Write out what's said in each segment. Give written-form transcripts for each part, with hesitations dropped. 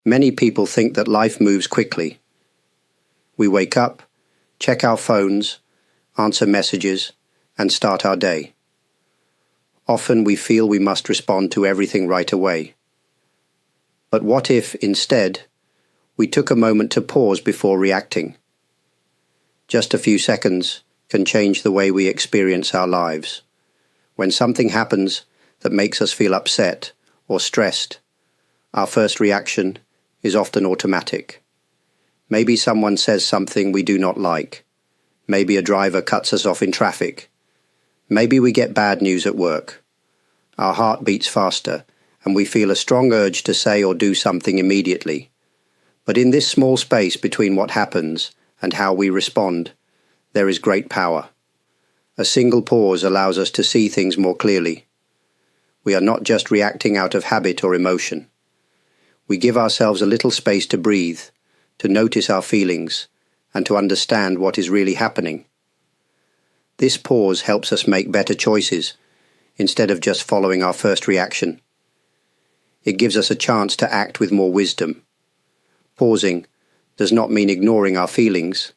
Many people think that life moves quickly. We wake up, check our phones, answer messages, and start our day. Often we feel we must respond to everything right away. But what if, instead, we took a moment to pause before reacting? Just a few seconds can change the way we experience our lives. When something happens that makes us feel upset or stressed, our first reaction is often automatic. Maybe someone says something we do not like. Maybe a driver cuts us off in traffic. Maybe we get bad news at work. Our heart beats faster, and we feel a strong urge to say or do something immediately. But in this small space between what happens and how we respond, there is great power. A single pause allows us to see things more clearly. We are not just reacting out of habit or emotion. We give ourselves a little space to breathe, to notice our feelings, and to understand what is really happening. This pause helps us make better choices, instead of just following our first reaction. It gives us a chance to act with more wisdom. Pausing does not mean ignoring our feelings.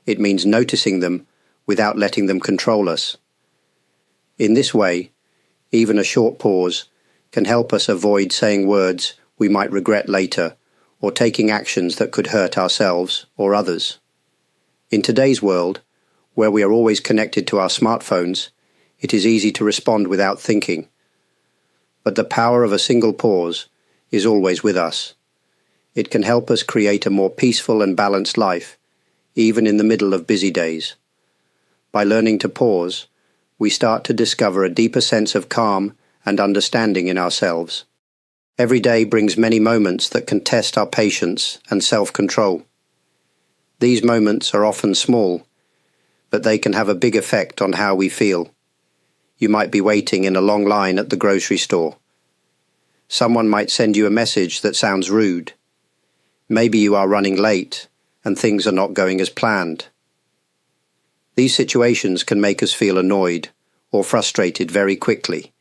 It means noticing them without letting them control us. In this way, even a short pause can help us avoid saying words we might regret later, or taking actions that could hurt ourselves or others. In today's world, where we are always connected to our smartphones, it is easy to respond without thinking. But the power of a single pause is always with us. It can help us create a more peaceful and balanced life, even in the middle of busy days. By learning to pause, we start to discover a deeper sense of calm and understanding in ourselves. Every day brings many moments that can test our patience and self-control. These moments are often small, but they can have a big effect on how we feel. You might be waiting in a long line at the grocery store. Someone might send you a message that sounds rude. Maybe you are running late and things are not going as planned. These situations can make us feel annoyed or frustrated very quickly.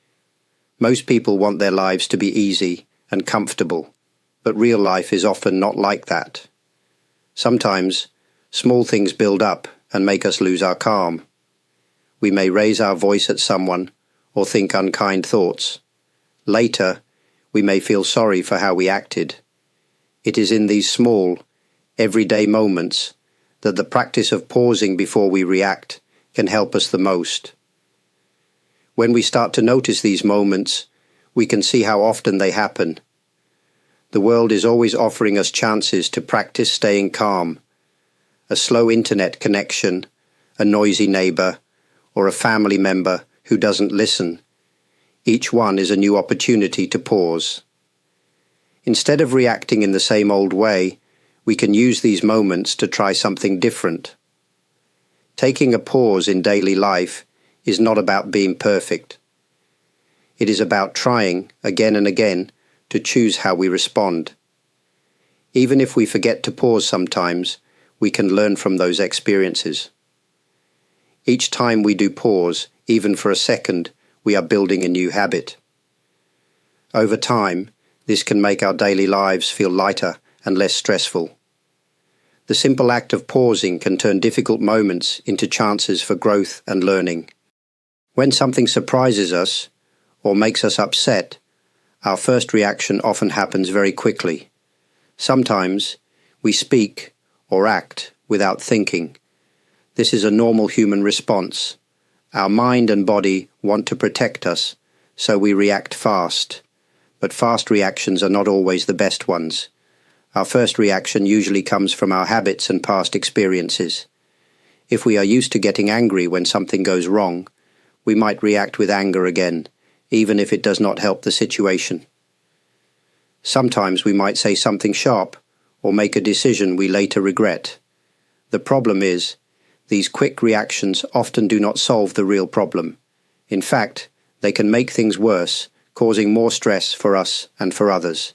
Most people want their lives to be easy and comfortable, but real life is often not like that. Sometimes, small things build up and make us lose our calm. We may raise our voice at someone or think unkind thoughts. Later, we may feel sorry for how we acted. It is in these small, everyday moments that the practice of pausing before we react can help us the most. When we start to notice these moments, we can see how often they happen. The world is always offering us chances to practice staying calm. A slow internet connection, a noisy neighbor, or a family member who doesn't listen. Each one is a new opportunity to pause. Instead of reacting in the same old way, we can use these moments to try something different. Taking a pause in daily life is not about being perfect. It is about trying, again and again, to choose how we respond. Even if we forget to pause sometimes, we can learn from those experiences. Each time we do pause, even for a second, we are building a new habit. Over time, this can make our daily lives feel lighter and less stressful. The simple act of pausing can turn difficult moments into chances for growth and learning. When something surprises us or makes us upset, our first reaction often happens very quickly. Sometimes we speak or act without thinking. This is a normal human response. Our mind and body want to protect us, so we react fast. But fast reactions are not always the best ones. Our first reaction usually comes from our habits and past experiences. If we are used to getting angry when something goes wrong, we might react with anger again, even if it does not help the situation. Sometimes we might say something sharp or make a decision we later regret. The problem is, these quick reactions often do not solve the real problem. In fact, they can make things worse, causing more stress for us and for others.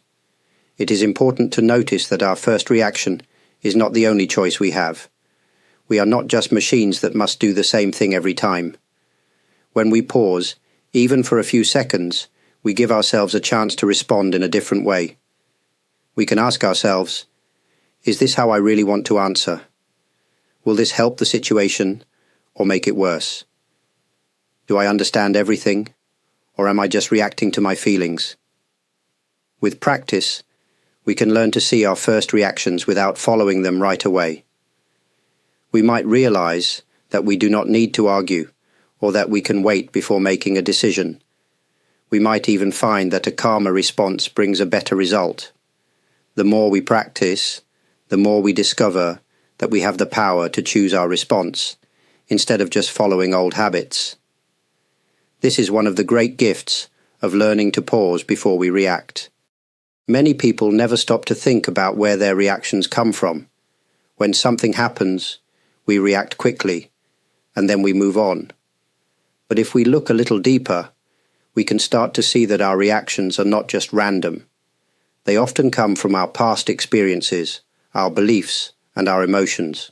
It is important to notice that our first reaction is not the only choice we have. We are not just machines that must do the same thing every time. When we pause, even for a few seconds, we give ourselves a chance to respond in a different way. We can ask ourselves, is this how I really want to answer? Will this help the situation or make it worse? Do I understand everything, or am I just reacting to my feelings? With practice, we can learn to see our first reactions without following them right away. We might realize that we do not need to argue, or that we can wait before making a decision. We might even find that a calmer response brings a better result. The more we practice, the more we discover that we have the power to choose our response, instead of just following old habits. This is one of the great gifts of learning to pause before we react. Many people never stop to think about where their reactions come from. When something happens, we react quickly, and then we move on. But if we look a little deeper, we can start to see that our reactions are not just random. They often come from our past experiences, our beliefs, and our emotions.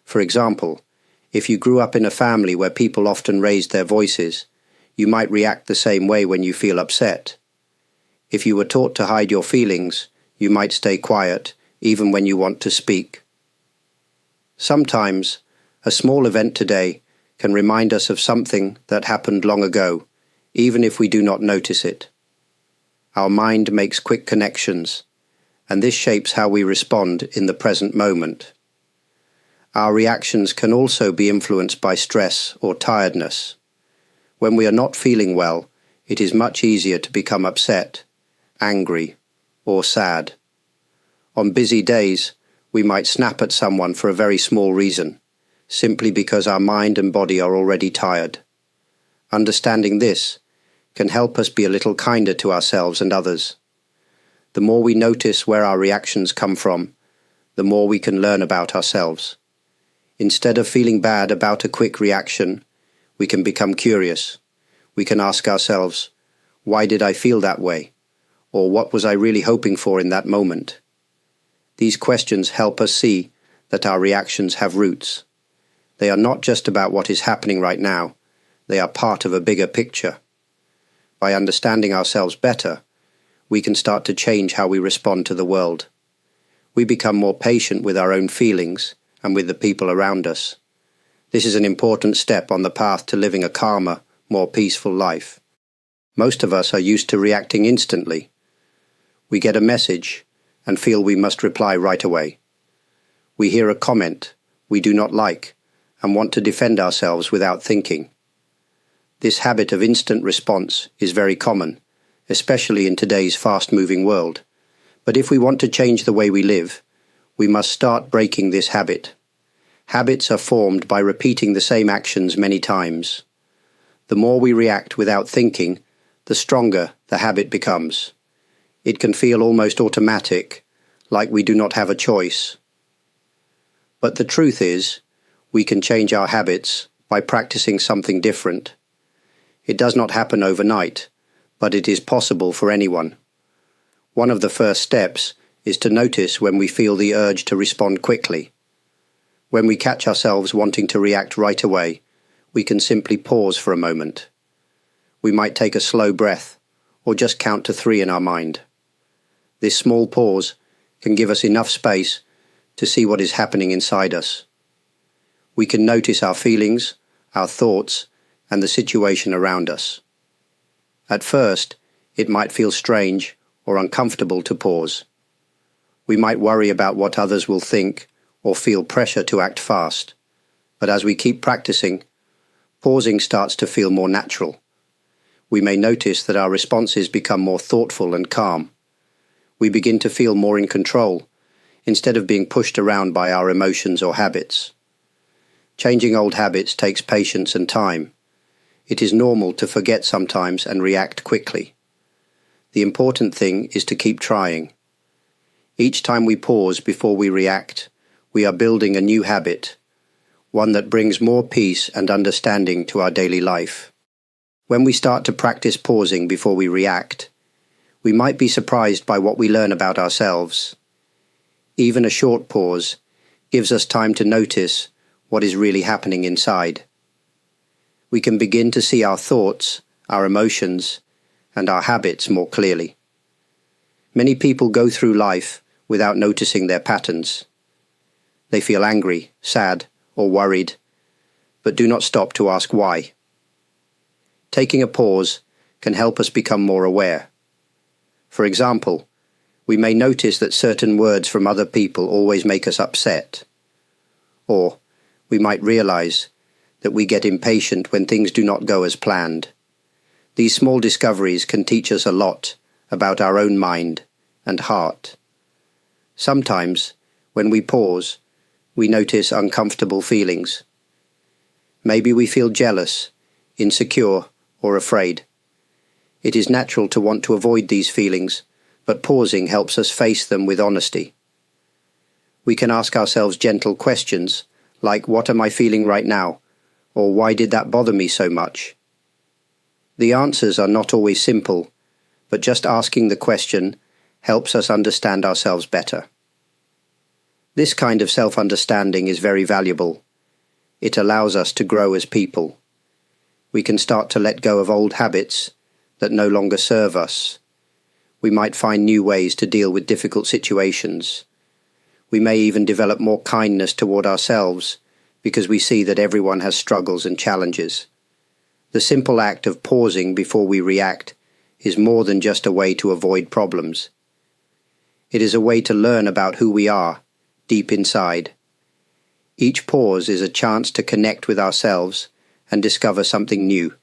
For example, if you grew up in a family where people often raised their voices, you might react the same way when you feel upset. If you were taught to hide your feelings, you might stay quiet, even when you want to speak. Sometimes, a small event today can remind us of something that happened long ago, even if we do not notice it. Our mind makes quick connections, and this shapes how we respond in the present moment. Our reactions can also be influenced by stress or tiredness. When we are not feeling well, it is much easier to become upset, angry, or sad. On busy days, we might snap at someone for a very small reason, simply because our mind and body are already tired. Understanding this can help us be a little kinder to ourselves and others. The more we notice where our reactions come from, the more we can learn about ourselves. Instead of feeling bad about a quick reaction, we can become curious. We can ask ourselves, why did I feel that way? Or what was I really hoping for in that moment? These questions help us see that our reactions have roots. They are not just about what is happening right now. They are part of a bigger picture. By understanding ourselves better, we can start to change how we respond to the world. We become more patient with our own feelings and with the people around us. This is an important step on the path to living a calmer, more peaceful life. Most of us are used to reacting instantly. We get a message and feel we must reply right away. We hear a comment we do not like and want to defend ourselves without thinking. This habit of instant response is very common, especially in today's fast-moving world. But if we want to change the way we live, we must start breaking this habit. Habits are formed by repeating the same actions many times. The more we react without thinking, the stronger the habit becomes. It can feel almost automatic, like we do not have a choice. But the truth is, we can change our habits by practicing something different. It does not happen overnight, but it is possible for anyone. One of the first steps is to notice when we feel the urge to respond quickly. When we catch ourselves wanting to react right away, we can simply pause for a moment. We might take a slow breath, or just count to 3 in our mind. This small pause can give us enough space to see what is happening inside us. We can notice our feelings, our thoughts, and the situation around us. At first, it might feel strange or uncomfortable to pause. We might worry about what others will think or feel pressure to act fast. But as we keep practicing, pausing starts to feel more natural. We may notice that our responses become more thoughtful and calm. We begin to feel more in control, instead of being pushed around by our emotions or habits. Changing old habits takes patience and time. It is normal to forget sometimes and react quickly. The important thing is to keep trying. Each time we pause before we react, we are building a new habit, one that brings more peace and understanding to our daily life. When we start to practice pausing before we react, we might be surprised by what we learn about ourselves. Even a short pause gives us time to notice what is really happening inside. We can begin to see our thoughts, our emotions, and our habits more clearly. Many people go through life without noticing their patterns. They feel angry, sad, or worried, but do not stop to ask why. Taking a pause can help us become more aware. For example, we may notice that certain words from other people always make us upset. Or we might realize that we get impatient when things do not go as planned. These small discoveries can teach us a lot about our own mind and heart. Sometimes, when we pause, we notice uncomfortable feelings. Maybe we feel jealous, insecure, or afraid. It is natural to want to avoid these feelings, but pausing helps us face them with honesty. We can ask ourselves gentle questions, like what am I feeling right now, or why did that bother me so much? The answers are not always simple, but just asking the question helps us understand ourselves better. This kind of self-understanding is very valuable. It allows us to grow as people. We can start to let go of old habits that no longer serve us. We might find new ways to deal with difficult situations. We may even develop more kindness toward ourselves because we see that everyone has struggles and challenges. The simple act of pausing before we react is more than just a way to avoid problems. It is a way to learn about who we are, deep inside. Each pause is a chance to connect with ourselves and discover something new.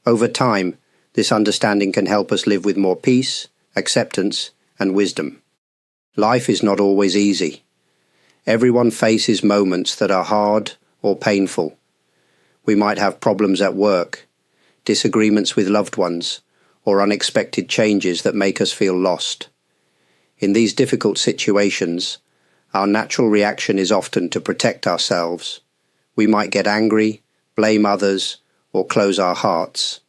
Over time, this understanding can help us live with more peace, acceptance, and wisdom. Life is not always easy. Everyone faces moments that are hard or painful. We might have problems at work, disagreements with loved ones, or unexpected changes that make us feel lost. In these difficult situations, our natural reaction is often to protect ourselves. We might get angry, blame others, or close our hearts.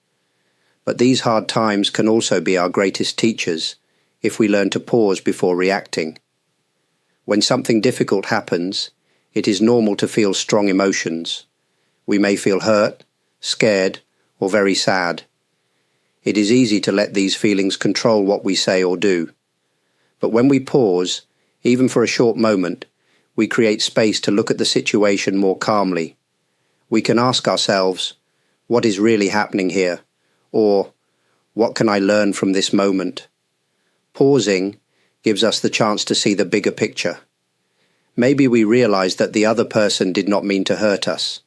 But these hard times can also be our greatest teachers if we learn to pause before reacting. When something difficult happens, it is normal to feel strong emotions. We may feel hurt, scared, or very sad. It is easy to let these feelings control what we say or do. But when we pause, even for a short moment, we create space to look at the situation more calmly. We can ask ourselves, what is really happening here? Or, what can I learn from this moment? Pausing gives us the chance to see the bigger picture. Maybe we realize that the other person did not mean to hurt us.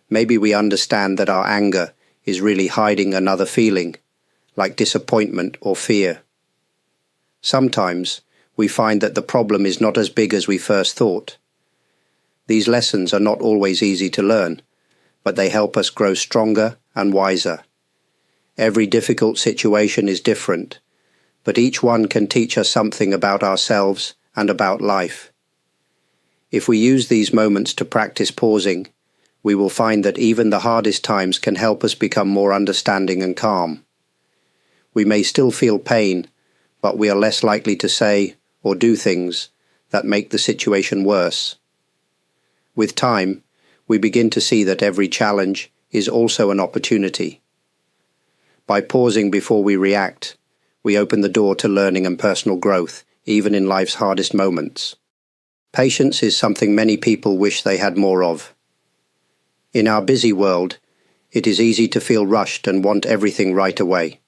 Maybe we understand that our anger is really hiding another feeling, like disappointment or fear. Sometimes we find that the problem is not as big as we first thought. These lessons are not always easy to learn, but they help us grow stronger and wiser. Every difficult situation is different, but each one can teach us something about ourselves and about life. If we use these moments to practice pausing, we will find that even the hardest times can help us become more understanding and calm. We may still feel pain, but we are less likely to say or do things that make the situation worse. With time, we begin to see that every challenge is also an opportunity. By pausing before we react, we open the door to learning and personal growth, even in life's hardest moments. Patience is something many people wish they had more of. In our busy world, it is easy to feel rushed and want everything right away.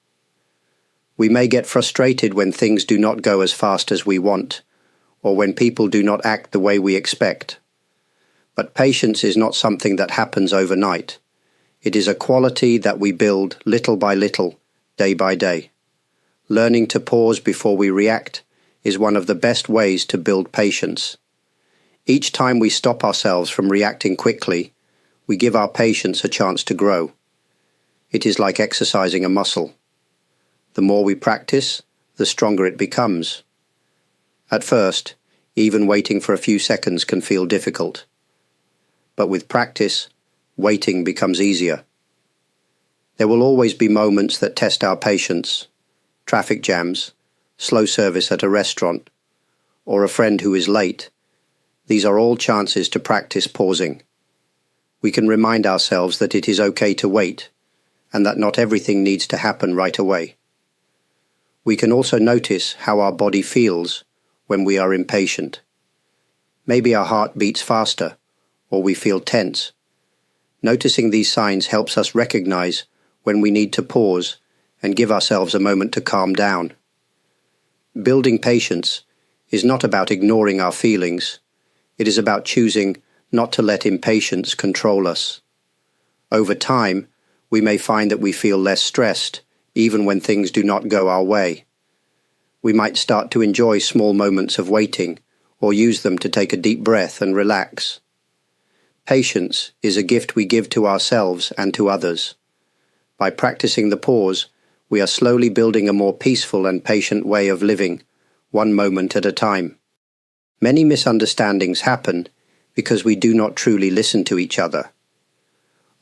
We may get frustrated when things do not go as fast as we want, or when people do not act the way we expect. But patience is not something that happens overnight. It is a quality that we build little by little, day by day. Learning to pause before we react is one of the best ways to build patience. Each time we stop ourselves from reacting quickly, we give our patience a chance to grow. It is like exercising a muscle. The more we practice, the stronger it becomes. At first, even waiting for a few seconds can feel difficult. But with practice, waiting becomes easier. There will always be moments that test our patience. Traffic jams, slow service at a restaurant, or a friend who is late. These are all chances to practice pausing. We can remind ourselves that it is okay to wait, and that not everything needs to happen right away. We can also notice how our body feels when we are impatient. Maybe our heart beats faster, or we feel tense. Noticing these signs helps us recognize when we need to pause and give ourselves a moment to calm down. Building patience is not about ignoring our feelings. It is about choosing not to let impatience control us. Over time, we may find that we feel less stressed, even when things do not go our way. We might start to enjoy small moments of waiting, or use them to take a deep breath and relax. Patience is a gift we give to ourselves and to others. By practicing the pause, we are slowly building a more peaceful and patient way of living, one moment at a time. Many misunderstandings happen because we do not truly listen to each other.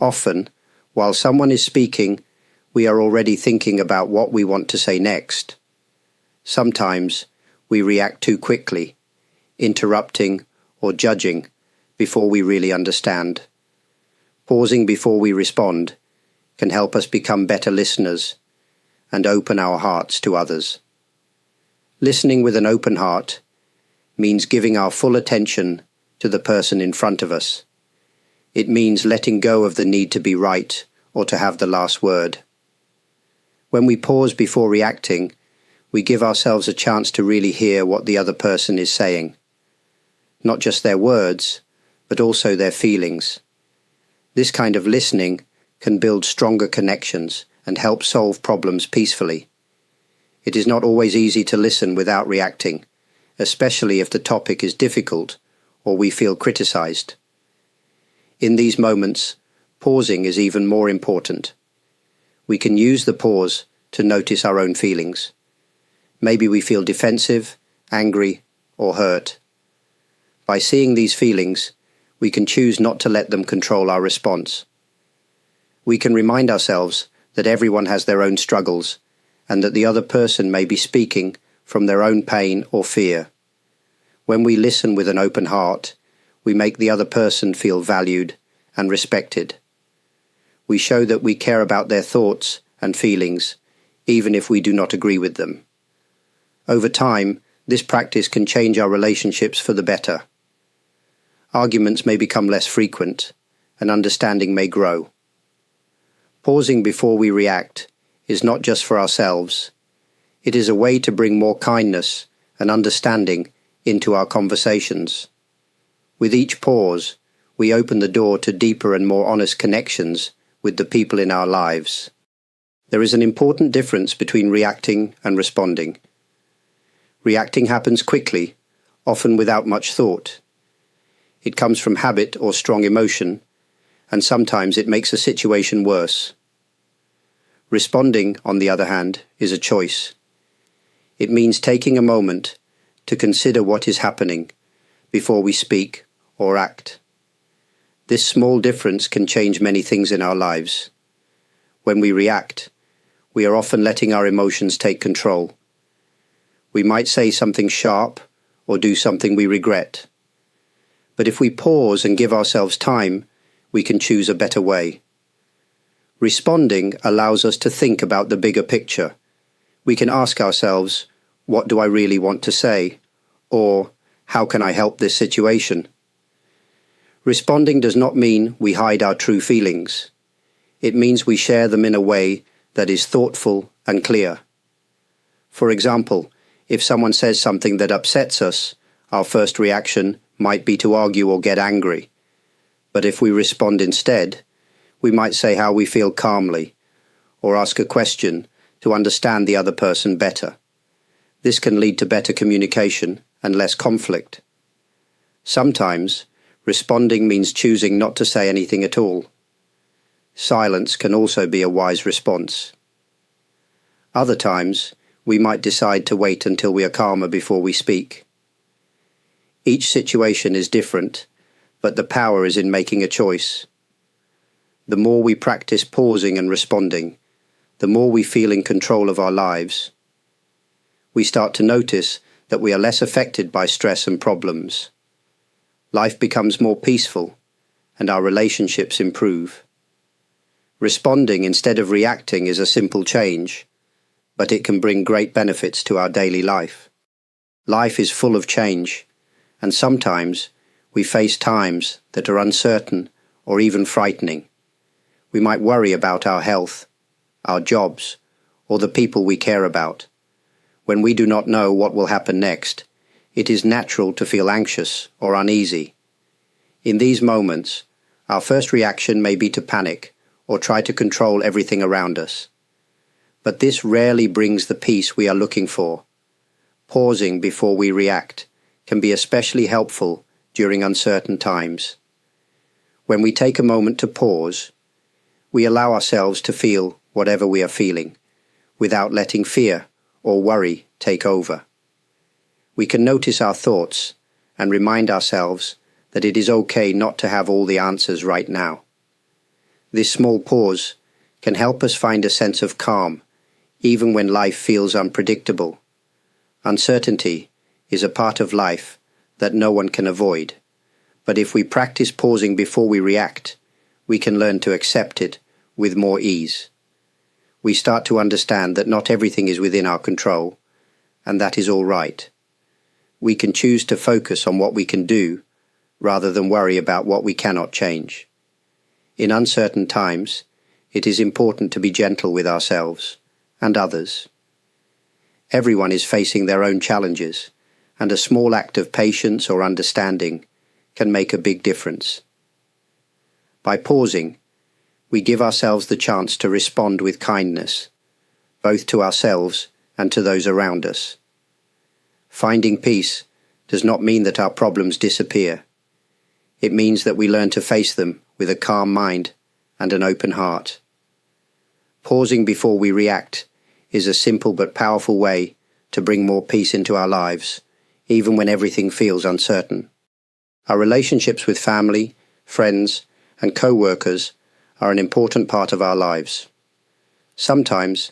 Often, while someone is speaking, we are already thinking about what we want to say next. Sometimes we react too quickly, interrupting or judging before we really understand. Pausing before we respond can help us become better listeners and open our hearts to others. Listening with an open heart means giving our full attention to the person in front of us. It means letting go of the need to be right or to have the last word. When we pause before reacting, we give ourselves a chance to really hear what the other person is saying. Not just their words, but also their feelings. This kind of listening can build stronger connections and help solve problems peacefully. It is not always easy to listen without reacting, especially if the topic is difficult or we feel criticized. In these moments, pausing is even more important. We can use the pause to notice our own feelings. Maybe we feel defensive, angry, or hurt. By seeing these feelings, we can choose not to let them control our response. We can remind ourselves that everyone has their own struggles and that the other person may be speaking from their own pain or fear. When we listen with an open heart, we make the other person feel valued and respected. We show that we care about their thoughts and feelings, even if we do not agree with them. Over time, this practice can change our relationships for the better. Arguments may become less frequent, and understanding may grow. Pausing before we react is not just for ourselves. It is a way to bring more kindness and understanding into our conversations. With each pause, we open the door to deeper and more honest connections with the people in our lives. There is an important difference between reacting and responding. Reacting happens quickly, often without much thought. It comes from habit or strong emotion, and sometimes it makes a situation worse. Responding, on the other hand, is a choice. It means taking a moment to consider what is happening before we speak or act. This small difference can change many things in our lives. When we react, we are often letting our emotions take control. We might say something sharp or do something we regret. But if we pause and give ourselves time, we can choose a better way. Responding allows us to think about the bigger picture. We can ask ourselves, what do I really want to say? Or, how can I help this situation? Responding does not mean we hide our true feelings. It means we share them in a way that is thoughtful and clear. For example, if someone says something that upsets us, our first reaction might be to argue or get angry. But if we respond instead, we might say how we feel calmly, or ask a question to understand the other person better. This can lead to better communication and less conflict. Sometimes, responding means choosing not to say anything at all. Silence can also be a wise response. Other times, we might decide to wait until we are calmer before we speak. Each situation is different, but the power is in making a choice. The more we practice pausing and responding, the more we feel in control of our lives. We start to notice that we are less affected by stress and problems. Life becomes more peaceful, and our relationships improve. Responding instead of reacting is a simple change, but it can bring great benefits to our daily life. Life is full of change, and sometimes we face times that are uncertain or even frightening. We might worry about our health, our jobs, or the people we care about. When we do not know what will happen next, it is natural to feel anxious or uneasy. In these moments, our first reaction may be to panic or try to control everything around us. But this rarely brings the peace we are looking for. Pausing before we react can be especially helpful during uncertain times. When we take a moment to pause, we allow ourselves to feel whatever we are feeling, without letting fear or worry take over. We can notice our thoughts and remind ourselves that it is okay not to have all the answers right now. This small pause can help us find a sense of calm, even when life feels unpredictable. Uncertainty is a part of life that no one can avoid, but if we practice pausing before we react, we can learn to accept it with more ease. We start to understand that not everything is within our control, and that is all right. We can choose to focus on what we can do, rather than worry about what we cannot change. In uncertain times, it is important to be gentle with ourselves and others. Everyone is facing their own challenges, and a small act of patience or understanding can make a big difference. By pausing, we give ourselves the chance to respond with kindness, both to ourselves and to those around us. Finding peace does not mean that our problems disappear. It means that we learn to face them with a calm mind and an open heart. Pausing before we react is a simple but powerful way to bring more peace into our lives, even when everything feels uncertain. Our relationships with family, friends, and co-workers are an important part of our lives. Sometimes,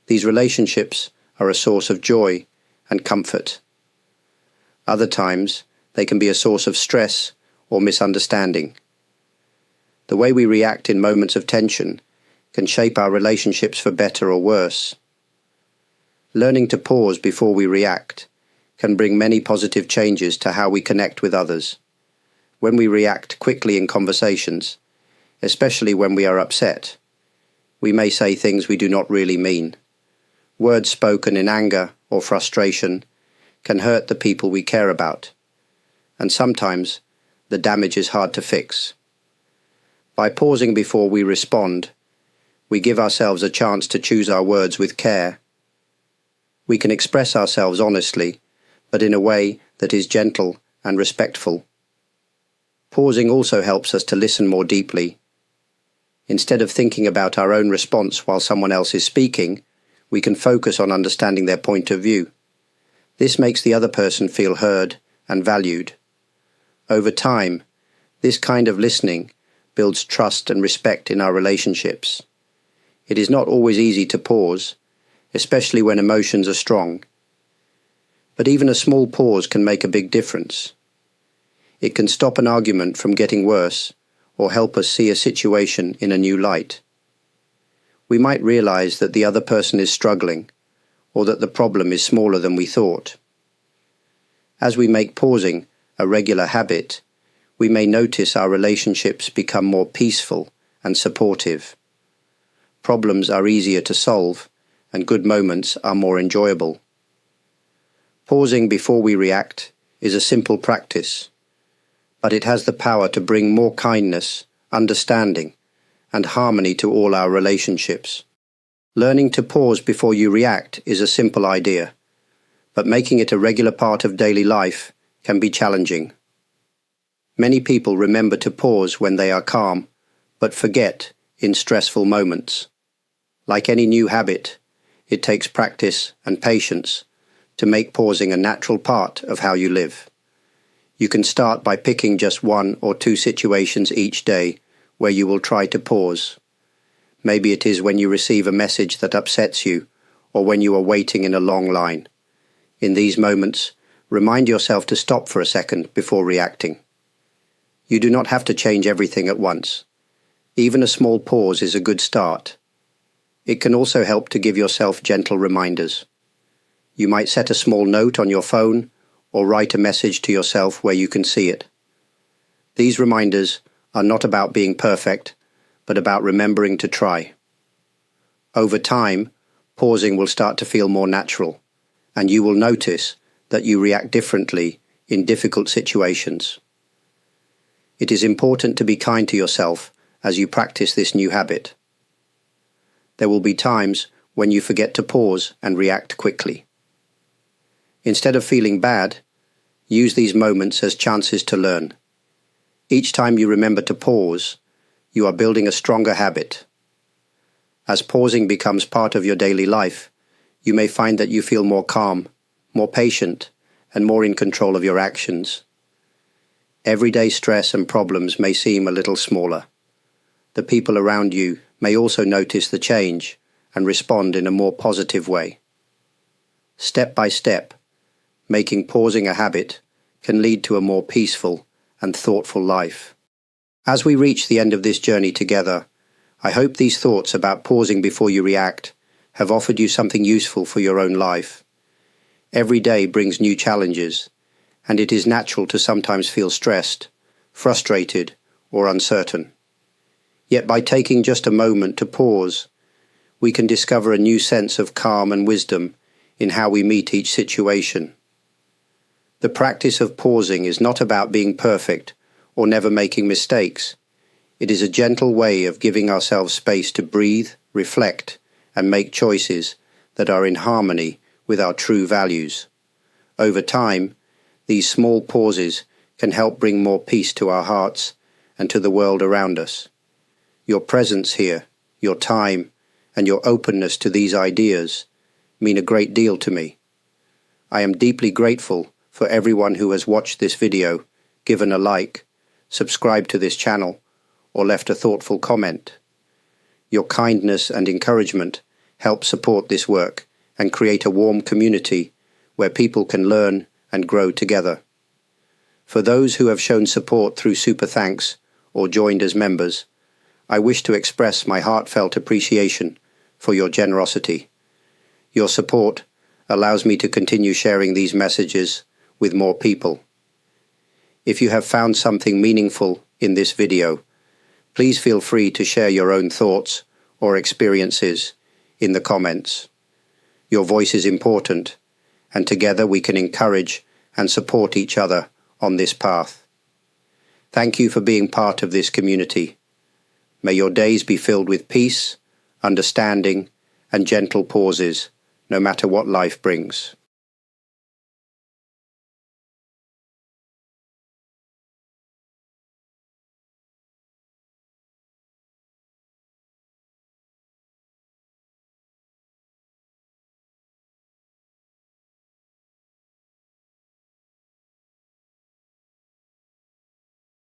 these relationships are a source of joy and comfort. Other times, they can be a source of stress or misunderstanding. The way we react in moments of tension can shape our relationships for better or worse. Learning to pause before we react can bring many positive changes to how we connect with others. When we react quickly in conversations, especially when we are upset, we may say things we do not really mean. Words spoken in anger or frustration can hurt the people we care about, and sometimes the damage is hard to fix. By pausing before we respond, we give ourselves a chance to choose our words with care. We can express ourselves honestly, but in a way that is gentle and respectful. Pausing also helps us to listen more deeply. Instead of thinking about our own response while someone else is speaking, we can focus on understanding their point of view. This makes the other person feel heard and valued. Over time, this kind of listening builds trust and respect in our relationships. It is not always easy to pause, especially when emotions are strong. But even a small pause can make a big difference. It can stop an argument from getting worse or help us see a situation in a new light. We might realize that the other person is struggling, or that the problem is smaller than we thought. As we make pausing a regular habit, we may notice our relationships become more peaceful and supportive. Problems are easier to solve, and good moments are more enjoyable. Pausing before we react is a simple practice, but it has the power to bring more kindness, understanding, and harmony to all our relationships. Learning to pause before you react is a simple idea, but making it a regular part of daily life can be challenging. Many people remember to pause when they are calm, but forget in stressful moments. Like any new habit, it takes practice and patience to make pausing a natural part of how you live. You can start by picking just 1 or 2 situations each day where you will try to pause. Maybe it is when you receive a message that upsets you, or when you are waiting in a long line. In these moments, remind yourself to stop for a second before reacting. You do not have to change everything at once. Even a small pause is a good start. It can also help to give yourself gentle reminders. You might set a small note on your phone or write a message to yourself where you can see it. These reminders are not about being perfect, but about remembering to try. Over time, pausing will start to feel more natural, and you will notice that you react differently in difficult situations. It is important to be kind to yourself as you practice this new habit. There will be times when you forget to pause and react quickly. Instead of feeling bad, use these moments as chances to learn. Each time you remember to pause, you are building a stronger habit. As pausing becomes part of your daily life, you may find that you feel more calm, more patient, and more in control of your actions. Everyday stress and problems may seem a little smaller. The people around you may also notice the change and respond in a more positive way. Step by step, making pausing a habit can lead to a more peaceful and thoughtful life. As we reach the end of this journey together, I hope these thoughts about pausing before you react have offered you something useful for your own life. Every day brings new challenges, and it is natural to sometimes feel stressed, frustrated, or uncertain. Yet by taking just a moment to pause, we can discover a new sense of calm and wisdom in how we meet each situation. The practice of pausing is not about being perfect or never making mistakes. It is a gentle way of giving ourselves space to breathe, reflect, and make choices that are in harmony with our true values. Over time, these small pauses can help bring more peace to our hearts and to the world around us. Your presence here, your time, and your openness to these ideas mean a great deal to me. I am deeply grateful for everyone who has watched this video, given a like, subscribed to this channel, or left a thoughtful comment. Your kindness and encouragement help support this work and create a warm community where people can learn and grow together. For those who have shown support through super thanks or joined as members, I wish to express my heartfelt appreciation for your generosity. Your support allows me to continue sharing these messages with more people. If you have found something meaningful in this video, please feel free to share your own thoughts or experiences in the comments. Your voice is important, and together we can encourage and support each other on this path. Thank you for being part of this community. May your days be filled with peace, understanding, and gentle pauses, no matter what life brings.